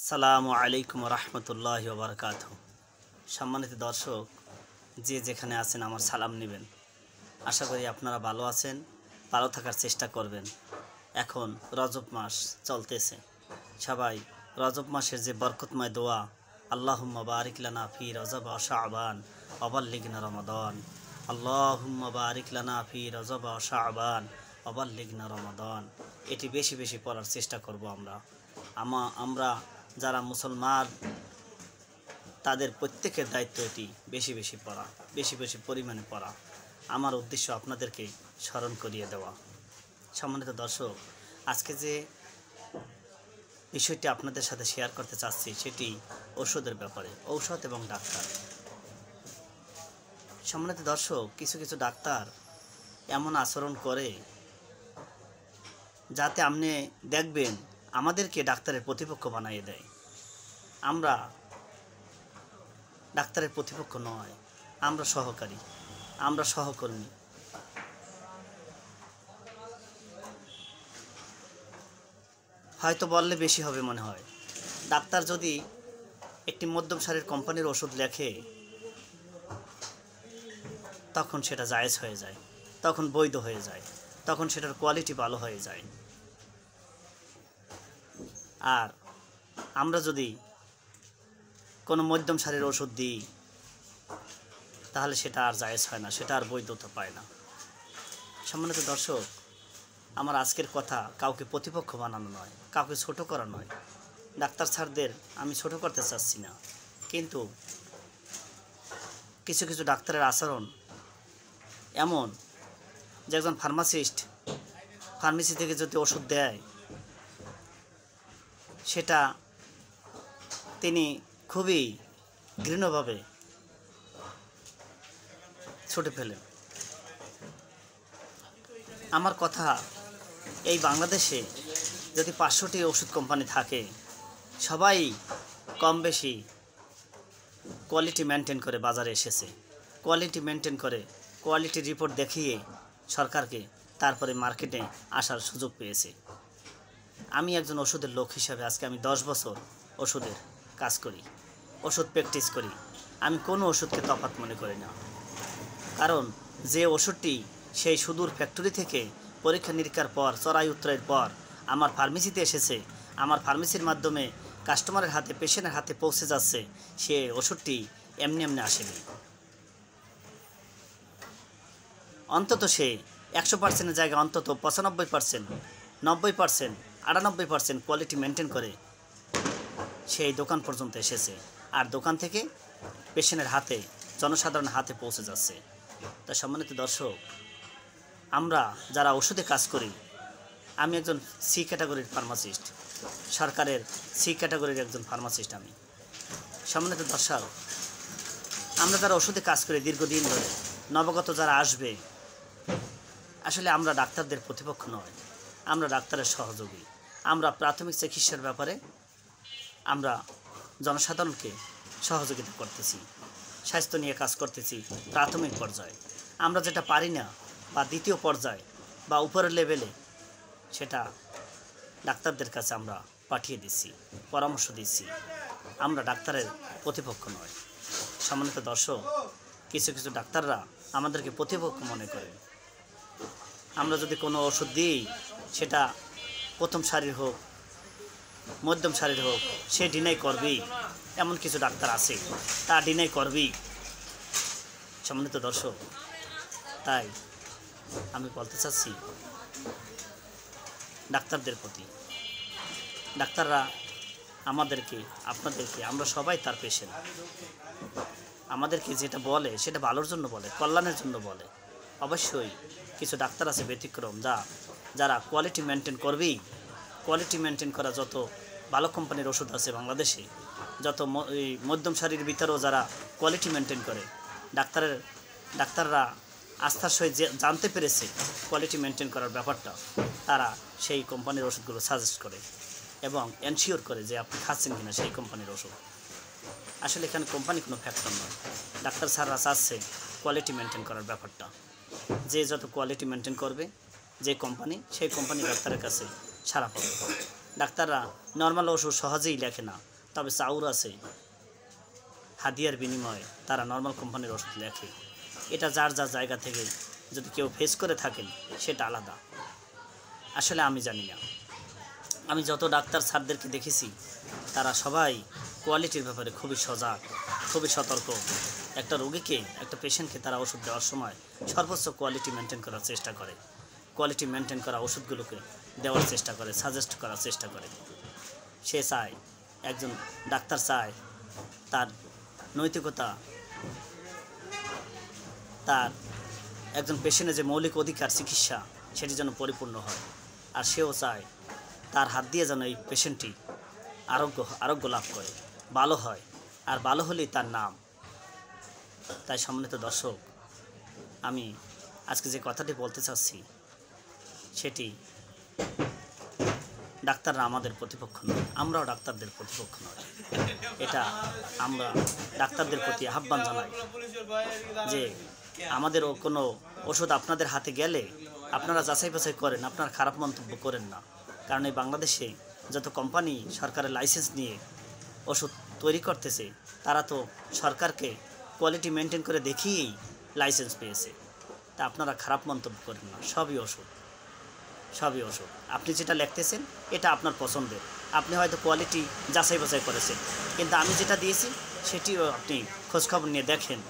আসসালামু আলাইকুম রহমতুল্লাহি ওয়া বারাকাতুহু। সম্মানিত দর্শক, যে যেখানে আছেন আমার সালাম নেবেন। আশা করি আপনারা ভালো আছেন, ভালো থাকার চেষ্টা করবেন। এখন রজব মাস চলতেছে, সবাই রজব মাসের যে বরকতময় দোয়া আল্লাহুম্মা বারিক লানা ফি রজব ওয়া শাবান ওয়া বাল্লিগনা রমাদান, আল্লাহুম্মা বারিক লানা ফি রজব ওয়া শাবান ওয়া বাল্লিগনা রমাদান, এটি বেশি বেশি পড়ার চেষ্টা করব। আমরা যারা মুসলমান তাদের প্রত্যেকের দায়িত্ব এটি বেশি বেশি পড়া, বেশি বেশি পরিমাণে পড়া। আমার উদ্দেশ্য আপনাদেরকে স্মরণ করিয়ে দেওয়া। সম্মানিত দর্শক, আজকে যে বিষয়টি আপনাদের সাথে শেয়ার করতে চাচ্ছি সেটি ওষুধের ব্যাপারে, ঔষধ এবং ডাক্তার। সম্মানিত দর্শক, কিছু কিছু ডাক্তার এমন আচরণ করে যাতে আপনি দেখবেন আমাদেরকে ডাক্তারের প্রতিপক্ষ বানিয়ে দেয়। আমরা ডাক্তারের প্রতিপক্ষ নয়, আমরা সহকারী, আমরা সহকর্মী। হয়তো বললে বেশি হবে মনে হয়। ডাক্তার যদি একটি মধ্যম সারির কোম্পানির ওষুধ লেখে তখন সেটা জায়েজ হয়ে যায়, তখন বৈধ হয়ে যায়, তখন সেটার কোয়ালিটি ভালো হয়ে যায়। আর আমরা যদি কোনো মধ্যম সারির ওষুধ দিই তাহলে সেটা আর জায়েজ হয় না, সেটা আর বৈধতা পায় না। সম্মানিত দর্শক, আমার আজকের কথা কাউকে প্রতিপক্ষ বানানো নয়, কাউকে ছোট করা নয়। ডাক্তার স্যারদের আমি ছোট করতে চাচ্ছি না, কিন্তু কিছু কিছু ডাক্তারের আচরণ এমন যে একজন ফার্মাসিস্ট ফার্মেসি থেকে যদি ওষুধ দেয় সেটা তিনি খুবই ঘৃণ্যভাবে ছুটে ফেলেন। আমার কথা, এই বাংলাদেশে যদি 500টি ওষুধ কোম্পানি থাকে, সবাই কম বেশি কোয়ালিটি মেনটেন করে বাজারে এসেছে, কোয়ালিটি মেনটেন করে কোয়ালিটি রিপোর্ট দেখিয়ে সরকারকে তারপরে মার্কেটে আসার সুযোগ পেয়েছে। আমি একজন ওষুধের লোক হিসাবে আজকে আমি 10 বছর ওষুধের কাজ করি, ওষুধ প্র্যাকটিস করি। আমি কোনো ওষুধকে তফাৎ মনে করি না, কারণ যে ওষুধটি সেই সুদূর ফ্যাক্টরি থেকে পরীক্ষা নিরীক্ষার পর, চড়াই উত্তরাইয়ের পর আমার ফার্মেসিতে এসেছে, আমার ফার্মেসির মাধ্যমে কাস্টমারের হাতে, পেশেন্টের হাতে পৌঁছে যাচ্ছে, সে ওষুধটি এমনি এমনি আসেনি। অন্তত সে 100%-এর জায়গায় অন্তত 95%, 90%, 98% কোয়ালিটি মেনটেন করে সেই দোকান পর্যন্ত এসেছে, আর দোকান থেকে পেশেন্টের হাতে, জনসাধারণের হাতে পৌঁছে যাচ্ছে। তা সম্মানিত দর্শক, আমরা যারা ওষুধে কাজ করি, আমি একজন সি ক্যাটাগরির ফার্মাসিস্ট, সরকারের সি ক্যাটাগরির একজন ফার্মাসিস্ট আমি। সম্মানিত দর্শক, আমরা যারা ওষুধে কাজ করি দীর্ঘদিন ধরে, নবাগত যারা আসবে, আসলে আমরা ডাক্তারদের প্রতিপক্ষ নয়, আমরা ডাক্তারের সহযোগী। আমরা প্রাথমিক চিকিৎসার ব্যাপারে আমরা জনসাধারণকে সহযোগিতা করতেছি, স্বাস্থ্য নিয়ে কাজ করতেছি প্রাথমিক পর্যায়ে। আমরা যেটা পারি না বা দ্বিতীয় পর্যায়ে বা উপরের লেভেলে, সেটা ডাক্তারদের কাছে আমরা পাঠিয়ে দিচ্ছি, পরামর্শ দিচ্ছি। আমরা ডাক্তারের প্রতিপক্ষ নয়। সম্মানিত দর্শক, কিছু কিছু ডাক্তাররা আমাদেরকে প্রতিপক্ষ মনে করে। আমরা যদি কোনো ওষুধ দিই, সেটা প্রথম সারির হোক, মধ্যম সারির হোক, সে ডিনাই করবেই। এমন কিছু ডাক্তার আছে, তা ডিনাই করবেই। সম্মানিত দর্শক, তাই আমি বলতে চাচ্ছি ডাক্তারদের প্রতি, ডাক্তাররা আমাদেরকে, আপনাদেরকে, আমরা সবাই তার পেশেন্ট। আমাদেরকে যেটা বলে সেটা ভালোর জন্য বলে, কল্যাণের জন্য বলে। অবশ্যই কিছু ডাক্তার আছে ব্যতিক্রম, যারা কোয়ালিটি মেনটেন করবেই। কোয়ালিটি মেনটেন করা যত ভালো কোম্পানির ওষুধ আছে বাংলাদেশে, যত মধ্যম সারির ভিতরেও যারা কোয়ালিটি মেনটেন করে, ডাক্তাররা আস্থার সহিত জানতে পেরেছে কোয়ালিটি মেনটেন করার ব্যাপারটা, তারা সেই কোম্পানির ওষুধগুলো সাজেস্ট করে এবং এনশিওর করে যে আপনি খাচ্ছেন কিনা সেই কোম্পানির ওষুধ। আসলে এখানে কোম্পানি কোনো ফ্যাক্টর নয়, ডাক্তার স্যাররা চাচ্ছে কোয়ালিটি মেনটেন করার ব্যাপারটা। যে যত কোয়ালিটি মেনটেন করবে যে কোম্পানি, সেই কোম্পানি ডাক্তারের কাছে সাড়া পাবে। ডাক্তাররা নর্মাল ওষুধ সহজেই লেখে না, তবে চাউর আছে হাদিয়ার বিনিময়ে তারা নর্মাল কোম্পানির ওষুধ লেখে। এটা যার যার জায়গা থেকে যদি কেউ ফেস করে থাকেন সেটা আলাদা। আসলে আমি জানি না। আমি যত ডাক্তার স্যারদেরকে দেখেছি তারা সবাই কোয়ালিটির ব্যাপারে খুবই সজাগ, খুবই সতর্ক। একটা রোগীকে, একটা পেশেন্টকে তারা ওষুধ দেওয়ার সময় সর্বোচ্চ কোয়ালিটি মেনটেন করার চেষ্টা করে, কোয়ালিটি মেনটেন করা ওষুধগুলোকে দেওয়ার চেষ্টা করে, সাজেস্ট করার চেষ্টা করে। সে চায়, একজন ডাক্তার চায় তার নৈতিকতা, তার একজন পেশেন্টের যে মৌলিক অধিকার চিকিৎসা সেটি যেন পরিপূর্ণ হয়। আর সেও চায় তার হাত দিয়ে যেন এই পেশেন্টটি আরোগ্য লাভ করে, ভালো হয়, আর ভালো হলেই তার নাম। তাই সম্মানিত দর্শক, আমি আজকে যে কথাটি বলতে চাচ্ছি সেটি, ডাক্তাররা আমাদের প্রতিপক্ষ নয়, আমরাও ডাক্তারদের প্রতিপক্ষ নয়। এটা আমরা ডাক্তারদের প্রতি আহ্বান জানাই যে আমাদের কোনো ওষুধ আপনাদের হাতে গেলে আপনারা যাচাই বাছাই করেন, আপনারা খারাপ মন্তব্য করেন না। কারণ এই বাংলাদেশে যত কোম্পানি সরকারের লাইসেন্স নিয়ে ওষুধ তৈরি করতেছে তারা তো সরকারকে কোয়ালিটি মেনটেন করে দেখিয়েই লাইসেন্স পেয়েছে। তা আপনারা খারাপ মন্তব্য করেন না, সবই ওষুধ। আপনি যেটা লিখতেছেন এটা আপনার পছন্দের, আপনি হয়তো কোয়ালিটি যাচাই বাছাই করেছেন, কিন্তু আমি যেটা দিয়েছি সেটিও আপনি খোঁজখবর নিয়ে দেখেন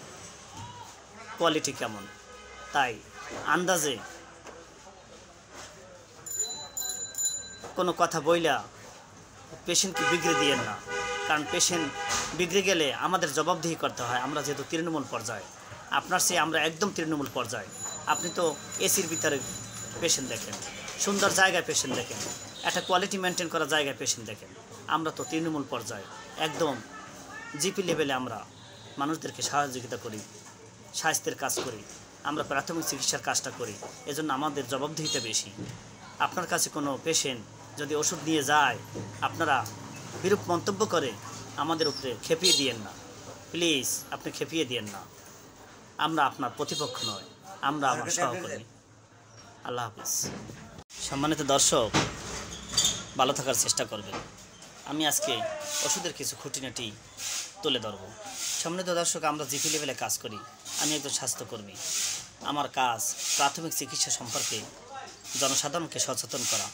কোয়ালিটি কেমন। তাই আন্দাজে কোনো কথা বইলা পেশেন্টকে বিগড়ে দিয়েন না, কারণ পেশেন্ট বিগড়ে গেলে আমাদের জবাবদিহি করতে হয়। আমরা যেহেতু তৃণমূল পর্যায়ে, আপনার চেয়ে আমরা একদম তৃণমূল পর্যায়ে। আপনি তো এসির ভিতরে পেশেন্ট দেখেন, সুন্দর জায়গায় পেশেন্ট দেখেন, একটা কোয়ালিটি মেনটেন করা জায়গায় পেশেন্ট দেখেন। আমরা তো তৃণমূল পর্যায়ে একদম জিপি লেভেলে আমরা মানুষদেরকে সহযোগিতা করি, স্বাস্থ্যের কাজ করি, আমরা প্রাথমিক চিকিৎসার কাজটা করি। এজন্য আমাদের জবাবদিহিতা বেশি। আপনার কাছে কোনো পেশেন্ট যদি ওষুধ নিয়ে যায়, আপনারা বিরূপ মন্তব্য করে আমাদের উপরে খেপিয়ে দিয়েন না, প্লিজ। আপনি খেপিয়ে দিয়েন না। আমরা আপনার প্রতিপক্ষ নয়, আমরা আমার সহকর্মী। আল্লাহ হাফিজ। সম্মানিত দর্শক, ভালো থাকার চেষ্টা করবেন। আমি আজকে ওষুধের কিছু খুঁটিনাটি তুলে ধরব। সম্মানিত দর্শক, আমরা জিপি লেভেলে কাজ করি। আমি একজন স্বাস্থ্যকর্মী। আমার কাজ প্রাথমিক চিকিৎসা সম্পর্কে জনসাধারণকে সচেতন করা,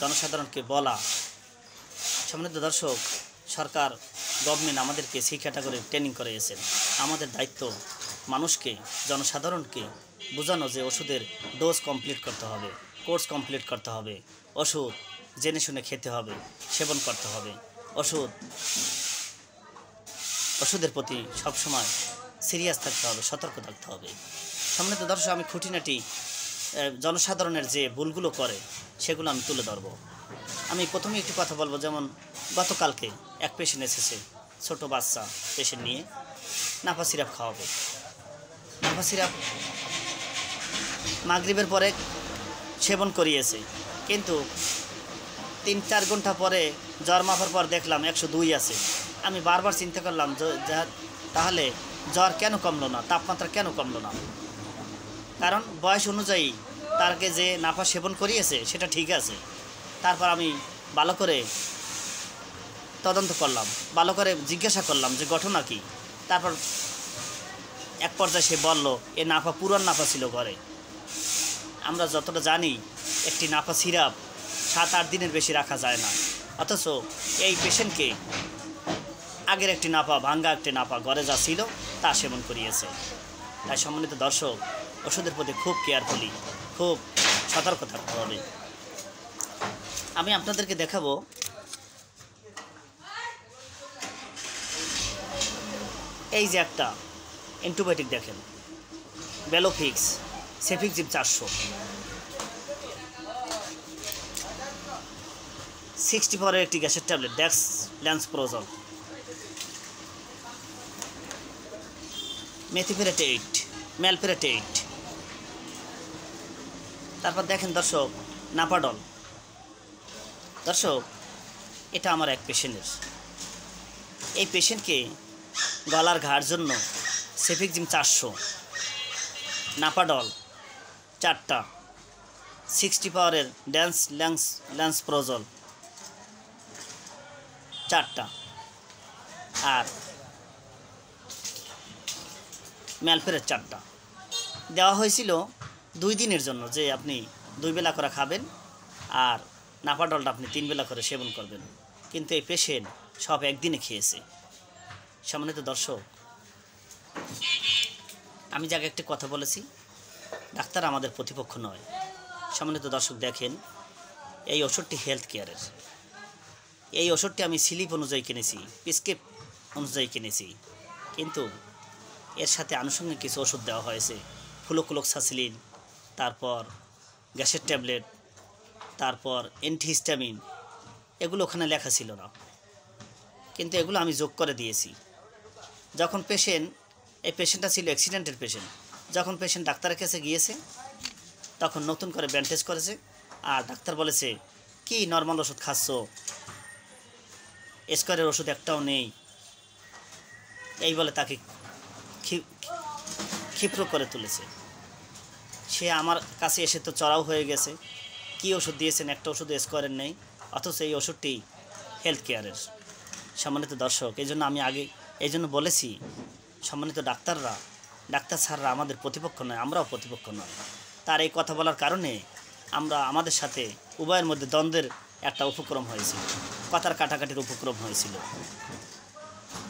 জনসাধারণকে বলা। সম্মানিত দর্শক, সরকার, গভর্নমেন্ট আমাদেরকে সি ক্যাটাগরি ট্রেনিং করিয়েছেন। আমাদের দায়িত্ব মানুষকে, জনসাধারণকে বোঝানো যে ওষুধের ডোজ কমপ্লিট করতে হবে, কোর্স কমপ্লিট করতে হবে, ওষুধ জেনে শুনে খেতে হবে, সেবন করতে হবে। ওষুধের প্রতি সবসময় সিরিয়াস থাকতে হবে, সতর্ক থাকতে হবে। সম্মানিত দর্শক, আমি খুঁটিনাটি জনসাধারণের যে ভুলগুলো করে সেগুলো আমি তুলে ধরব। আমি প্রথমে একটি কথা বলবো, যেমন গতকালকে এক পেশেন্ট এসেছে, ছোট বাচ্চা পেশেন্ট নিয়ে, নাফা সিরাপ খাওয়াবে। নাফা সিরাপ মাগরিবের পরে সেবন করিয়েছে, কিন্তু 3-4 ঘন্টা পরে জ্বর মাপার পর দেখলাম 102 আছে। আমি বারবার চিন্তা করলাম তাহলে জ্বর কেন কমলো না, তাপমাত্রা কেন কমলো না? কারণ বয়স অনুযায়ী তাকে যে নাফা সেবন করিয়েছে সেটা ঠিক আছে। তারপর আমি ভালো করে তদন্ত করলাম, ভালো করে জিজ্ঞাসা করলাম যে ঘটনা কী। তারপর এক পর্যায়ে সে বলল এ নাফা পুরান নাফা ছিল ঘরে। আমরা যতটা জানি একটি নাফা সিরাপ 7-8 দিনের বেশি রাখা যায় না, অথচ এই পেশেন্টকে আগের একটি নাফা, ভাঙ্গা একটি নাফা ঘরে যা ছিল তা সেবন করিয়েছে। তাই সম্মানিত দর্শক, ওষুধের প্রতি খুব কেয়ারফুলি, খুব সতর্ক থাকতে হবে। আমি আপনাদেরকে দেখাবো এই যে একটা অ্যান্টিবায়োটিক, দেখেন বেলোফিক্স সেফিক্সিম 400, 64 একটি গ্যাসের ট্যাবলেট ডেক্সল্যান্সপ্রোজল, মেথিফেরেটেট, ম্যালফেরেটেট। তারপর দেখেন দর্শক নাপাডল। দর্শক, এটা আমার এক পেশেন্টের। এই পেশেন্টকে গলার ঘাড় জন্য সেফিক্সিম 400, নাপাডল 4টা, 60 পাওয়ারের ল্যান্সপ্রোজল 4টা, আর ম্যালফেরের 4টা দেওয়া হয়েছিল 2 দিনের জন্য, যে আপনি 2 বেলা করে খাবেন আর নাফাডলটা আপনি 3 বেলা করে সেবন করবেন। কিন্তু এই পেশেন্ট সব একদিনে খেয়েছে। সম্মানিত দর্শক, আমি যাকে একটি কথা বলেছি, ডাক্তার আমাদের প্রতিপক্ষ নয়। সম্মানিত দর্শক দেখেন, এই ওষুধটি হেলথ কেয়ারের। এই ওষুধটি আমি স্লিপ অনুযায়ী কিনেছি, প্রেসক্রিপ অনুযায়ী কিনেছি, কিন্তু এর সাথে আনুষঙ্গিক কিছু ওষুধ দেওয়া হয়েছে, ফ্লুক্লোক্সাসিলিন, তারপর গ্যাসের ট্যাবলেট, তারপর অ্যান্টিহিস্টামিন। এগুলো ওখানে লেখা ছিল না, কিন্তু এগুলো আমি যোগ করে দিয়েছি। যখন এই পেশেন্টটা ছিল অ্যাক্সিডেন্টের পেশেন্ট, যখন পেশেন্ট ডাক্তারের কাছে গিয়েছে তখন নতুন করে ব্যান্ডেজ করেছে, আর ডাক্তার বলেছে কি নর্মাল ওষুধ খাচ্ছ, স্কোয়ারের ওষুধ একটাও নেই, এই বলে তাকে ক্ষিপ্র করে তুলেছে। সে আমার কাছে এসে তো চড়াও হয়ে গেছে, কি ওষুধ দিয়েছেন, একটা ওষুধ স্কোয়ারের নেই, অথচ এই ওষুধটি হেলথ কেয়ারের। সম্মানিত দর্শক, এই জন্য বলেছি, সম্মানিত ডাক্তার স্যাররা আমাদের প্রতিপক্ষ নয়, আমরাও প্রতিপক্ষ নয়। তার এই কথা বলার কারণে আমাদের সাথে উভয়ের মধ্যে দ্বন্দ্বের একটা উপক্রম হয়েছিল, কথার কাটাকাটির উপক্রম হয়েছিল।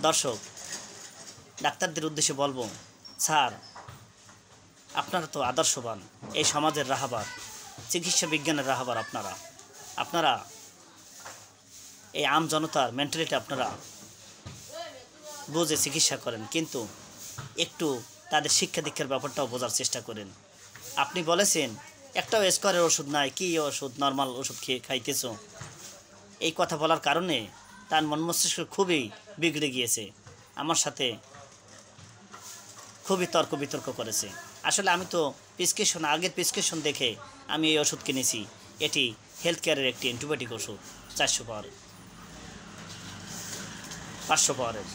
দর্শক, ডাক্তারদের উদ্দেশ্যে বলবো, স্যার আপনারা তো আদর্শবান, এই সমাজের রাহাবার, চিকিৎসা বিজ্ঞানের রাহাবার। আপনারা এই আম জনতার মেন্টালিটি আপনারা বুঝে চিকিৎসা করেন, কিন্তু একটু তাদের শিক্ষা দীক্ষার ব্যাপারটাও বোঝার চেষ্টা করেন। আপনি বলেছেন একটাও স্কোয়ারের ওষুধ নাই, কী ওষুধ, নর্মাল ওষুধ খাইতেছ। এই কথা বলার কারণে তার মন মস্তিষ্ক খুবই বিগড়ে গিয়েছে, আমার সাথে খুবই তর্ক বিতর্ক করেছে। আসলে আমি তো আগের প্রেসক্রিপশন দেখে আমি এই ওষুধ কিনেছি। এটি হেলথ কেয়ারের একটি অ্যান্টিবায়োটিক ওষুধ, 400 পাওয়ারের, 500 পাওয়ারের।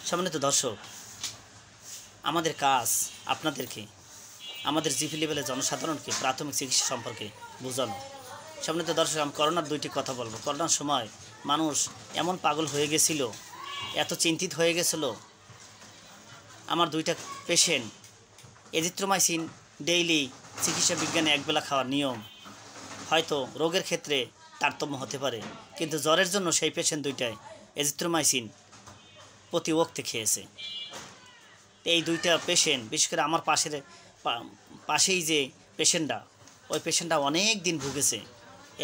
সম্মানিত দর্শক, আমাদের কাজ আপনাদেরকে, আমাদের জিপি লেভেলের জনসাধারণকে প্রাথমিক চিকিৎসা সম্পর্কে বোঝানো। সম্মানিত দর্শক, আমি করোনার 2টি কথা বলবো। করোনার সময় মানুষ এমন পাগল হয়ে গেছিল, এত চিন্তিত হয়ে গেছিল। আমার 2টা পেশেন্ট এজিথ্রোমাইসিন ডেইলি চিকিৎসা বিজ্ঞানে একবেলা খাওয়ার নিয়ম। হয়তো রোগের ক্ষেত্রে তারতম্য হতে পারে, কিন্তু জ্বরের জন্য সেই পেশেন্ট 2টায় এজিথ্রোমাইসিন প্রতি ওয়াক্তে খেয়েছে। এই 2টা পেশেন্ট, বিশেষ করে আমার পাশেই যে ওই পেশেন্টটা অনেক দিন ভুগেছে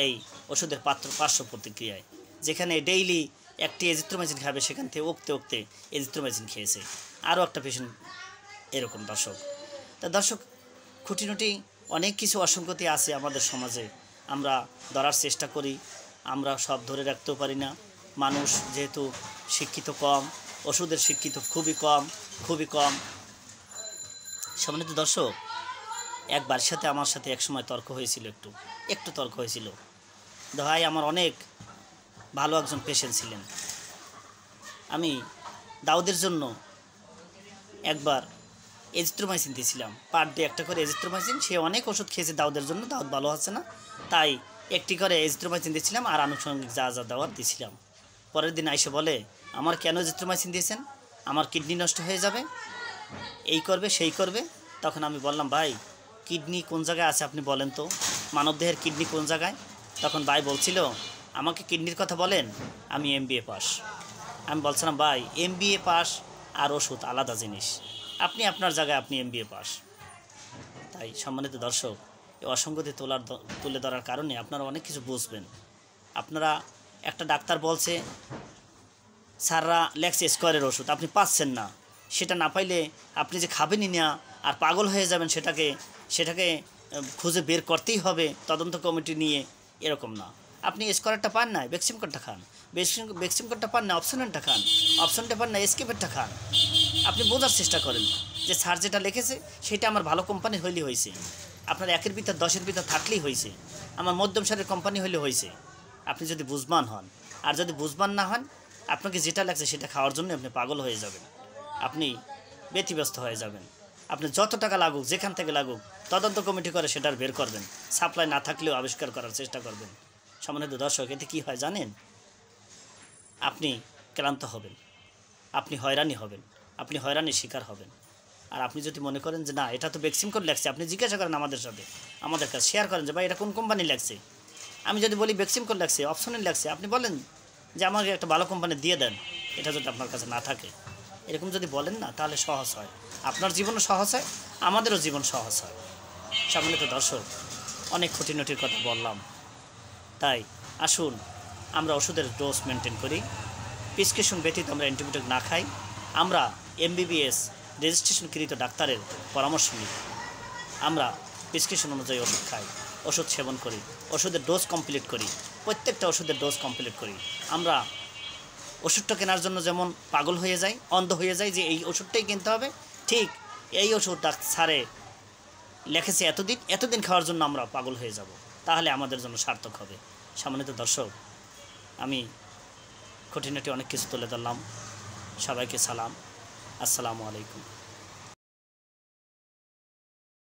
এই ওষুধের পার্শ্ব প্রতিক্রিয়ায়। যেখানে ডেইলি একটি এজিথ্রোমাইসিন খাবে, সেখান থেকে ওক্তে এজিথ্রোমাইসিন খেয়েছে। আরও একটা পেশেন্ট এরকম। দর্শক, খুঁটিনুটি অনেক কিছু অসঙ্গতি আছে আমাদের সমাজে, আমরা ধরার চেষ্টা করি, আমরা সব ধরে রাখতেও পারি না। মানুষ যেহেতু শিক্ষিত কম, ওষুধের শিক্ষিত খুবই কম। সম্মানিত দর্শক, আমার সাথে একসময় তর্ক হয়েছিল, একটু তর্ক হয়েছিল। ভাই আমার অনেক ভালো একজন পেশেন্ট ছিলেন। আমি দাউদের জন্য একবার এজিথ্রোমাইসিন দিয়েছিলাম, পার ডে একটা করে এজিথ্রোমাইসিন। সে অনেক ওষুধ খেয়েছে দাউদের জন্য, দাউদ ভালো হচ্ছে না, তাই একটি করে এজিথ্রোমাইসিন দিয়েছিলাম আর আনুষঙ্গিক যা দেওয়ার দিয়েছিলাম। পরের দিন আইসে বলে, আমার কেন এজিথ্রোমাইসিন দিয়েছেন, আমার কিডনি নষ্ট হয়ে যাবে, এই করবে সেই করবে। তখন আমি বললাম, ভাই কিডনি কোন জায়গায় আছে আপনি বলেন তো, মানবদেহের কিডনি কোন জায়গায়? তখন ভাই বলছিল, আমাকে কিডনির কথা বলেন, আমি MBA পাস। আমি বলছিলাম, ভাই MBA পাস আর ওষুধ আলাদা জিনিস, আপনি আপনার জায়গায় আপনি MBA পাস। তাই সম্মানিত দর্শক, এই অসঙ্গতি তুলে ধরার কারণে আপনারা অনেক কিছু বুঝবেন। আপনারা একটা ডাক্তার বলছে স্যাররা লেখছে স্কোয়ারের ওষুধ, আপনি পাচ্ছেন না, সেটা না পাইলে আপনি যে খাবেনই না আর পাগল হয়ে যাবেন, সেটাকে খুঁজে বের করতেই হবে তদন্ত কমিটি নিয়ে, এরকম না। আপনি স্কোয়ারটা পান না, ভ্যাক্সিমকোডটা খান, ভ্যাক্সিমকোডটা পান না, অপশনেরটা খান, অপশনটা পান না, এসকেপেরটা খান। আপনি বোঝার চেষ্টা করেন যে স্যার যেটা লিখেছে সেটা আমার ভালো কোম্পানি হইলে হয়েছে, আপনার 1-এর ভিতর 10-এর ভিতর থাকলেই হয়েছে, আমার মধ্যম সারের কোম্পানি হইলে হয়েছে। আপনি যদি বুঝবান হন, আর যদি বুঝবান না হন, আপনাকে যেটা লাগছে সেটা খাওয়ার জন্য আপনি পাগল হয়ে যাবেন, আপনি ব্যতিব্যস্ত হয়ে যাবেন। আপনি যত টাকা লাগুক, যেখান থেকে লাগুক, তদন্ত কমিটি করে সেটার বের করবেন, সাপ্লাই না থাকলেও আবিষ্কার করার চেষ্টা করবেন। সম্মানিত দর্শক, এতে কী হয় জানেন? আপনি ক্লান্ত হবেন, আপনি হয়রানি হবেন, আপনি হয়রানির শিকার হবেন। আর আপনি যদি মনে করেন যে না এটা তো ভ্যাকসিন কোড লাগছে, আপনি জিজ্ঞাসা করেন আমাদের সাথে, আমাদের কাছে শেয়ার করেন যে ভাই এটা কোন কোম্পানি লাগছে। আমি যদি বলি ভ্যাকসিন কোড লাগছে, অপশনের লাগছে, আপনি বলেন যে আমাকে একটা ভালো কোম্পানি দিয়ে দেন, এটা যদি আপনার কাছে না থাকে। এরকম যদি বলেন না, তাহলে সহজ হয়, আপনার জীবনও সহজ হয়, আমাদেরও জীবন সহজ হয়। সম্মানিত দর্শক, অনেক খুঁটিনটির কথা বললাম, তাই আসুন আমরা ওষুধের ডোজ মেনটেন করি, প্রেসক্রিপশন ব্যতীত আমরা অ্যান্টিবায়োটিক না খাই, আমরা MBBS রেজিস্ট্রেশনকৃত ডাক্তারের পরামর্শ নিই, আমরা প্রেসক্রিপশন অনুযায়ী ওষুধ খাই, ওষুধ সেবন করি, ওষুধের ডোজ কমপ্লিট করি, প্রত্যেকটা ওষুধের ডোজ কমপ্লিট করি। আমরা ওষুধটা কেনার জন্য যেমন পাগল হয়ে যাই, অন্ধ হয়ে যাই যে এই ওষুধটাই কিনতে হবে, ঠিক এই ওষুধ ডাক্তার স্যারে লিখেছে এতদিন খাওয়ার জন্য আমরা পাগল হয়ে যাব, তাহলে আমাদের জন্য সার্থক হবে। সম্মানিত দর্শক, আমি খুঁটিনাটি অনেক কিছু তুলে ধরলাম। সবাইকে সালাম, আসসালামু আলাইকুম।